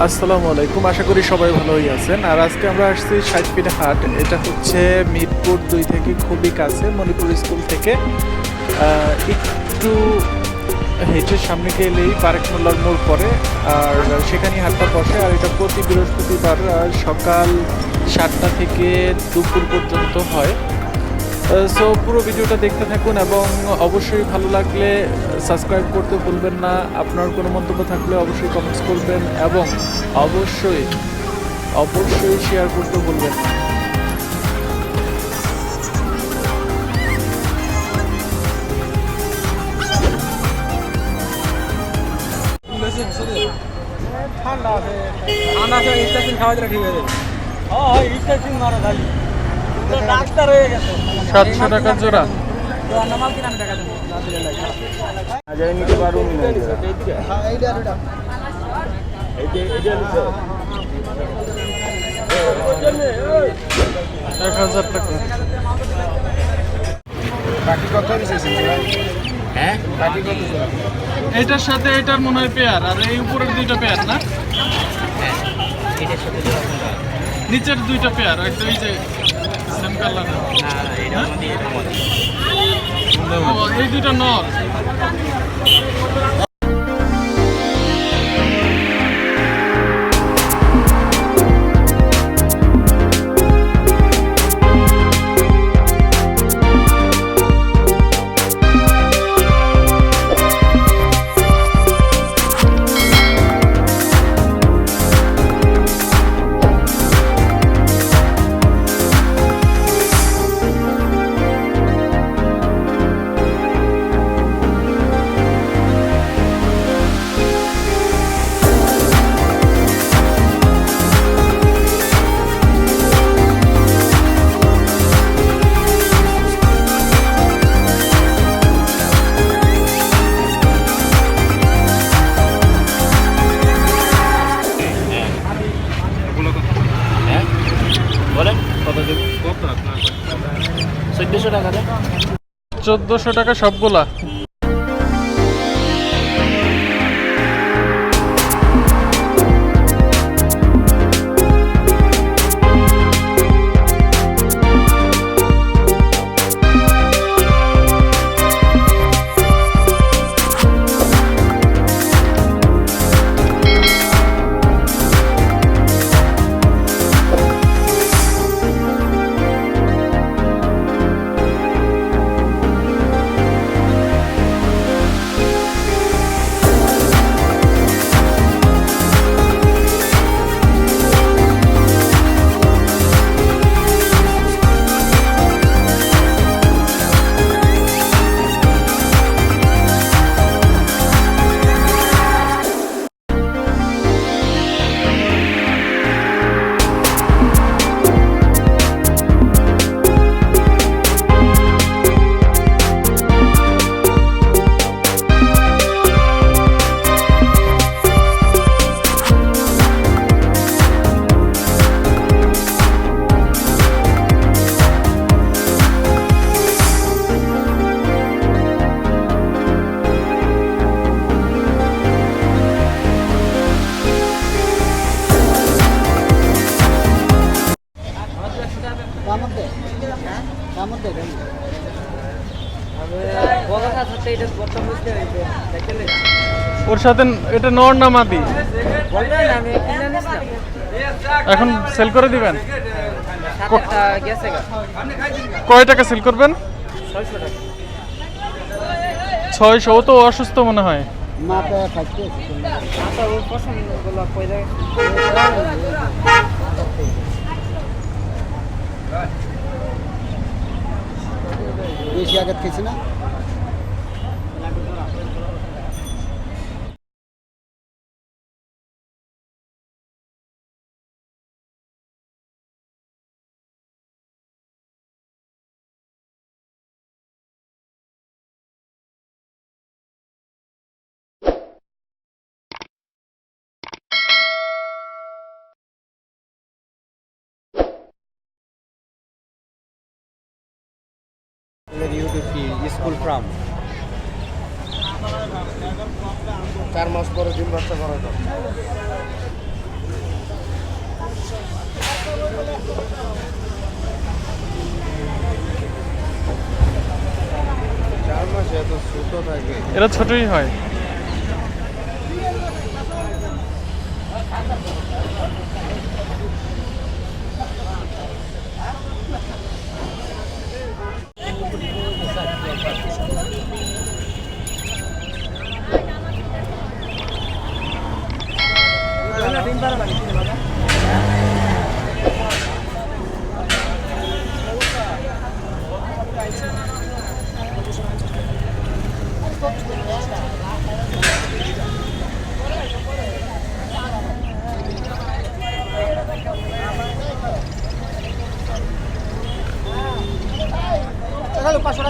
আসসালামু আলাইকুম, আশা করি সবাই ভালোই আছেন। আর আজকে আমরা আসছি 60 ফিট হাট। এটা হচ্ছে মিরপুর 2 থেকে খুবই কাছে, মণিপুর স্কুল থেকে একটু হেঁটে সামনে গেলেই পারেক মোল্লার মোড় পড়ে, আর সেখানেই হাটটা বসে। আর এটা প্রতি বৃহস্পতিবার সকাল 7টা থেকে দুপুর পর্যন্ত হয়। সো পুরো ভিডিওটা দেখতে থাকুন এবং অবশ্যই ভালো লাগলে সাবস্ক্রাইব করতে ভুলবেন না। আপনার কোনো মন্তব্য থাকলে অবশ্যই কমেন্টস করবেন এবং অবশ্যই অবশ্যই শেয়ার করতে ভুলবেন না। ঠান্ডা আছে স্টেশন খাওয়া দিলে ঠিক হয়ে যাবে। হ্যাঁ স্টেশন মারো খালি ডাক্তার হয়ে গেছে। 700 টাকা জোড়া। নরমাল কিনা আমি টাকা দেবো না দিলে লাগে আজ আমি নিতে পারবো না হ্যাঁ এইটা আর এটা এইটা নিতে 1000 টাকা। বাকি কত নিছেন হ্যাঁ বাকি কত জোড়া এটার সাথে এটার মনে হয় পেয়ার, আর এই উপরের দুইটা পেয়ার না, হ্যাঁ এটার সাথে জোড়া কোনটা নিচের দুইটা পেয়ার একদম এই যে সেম কালার। না এটা আমাদের এই দুইটা নর। বলেন কত দেব কত আপনার 1400 টাকা দেন 1400 টাকা সবগুলা। ওর সাথে এটা নর না মাদি? এখন সেল করে দিবেন? কয় টাকা সেল করবেন? 600। ও তো অসুস্থ মনে হয়। বেশি আঘাত খেয়েছি না। স্কুল ফার্ম 4 মাস পরে ডিম বাচ্চা করা যায়। থাকে। এরা ছোটই হয়। তাহলে 500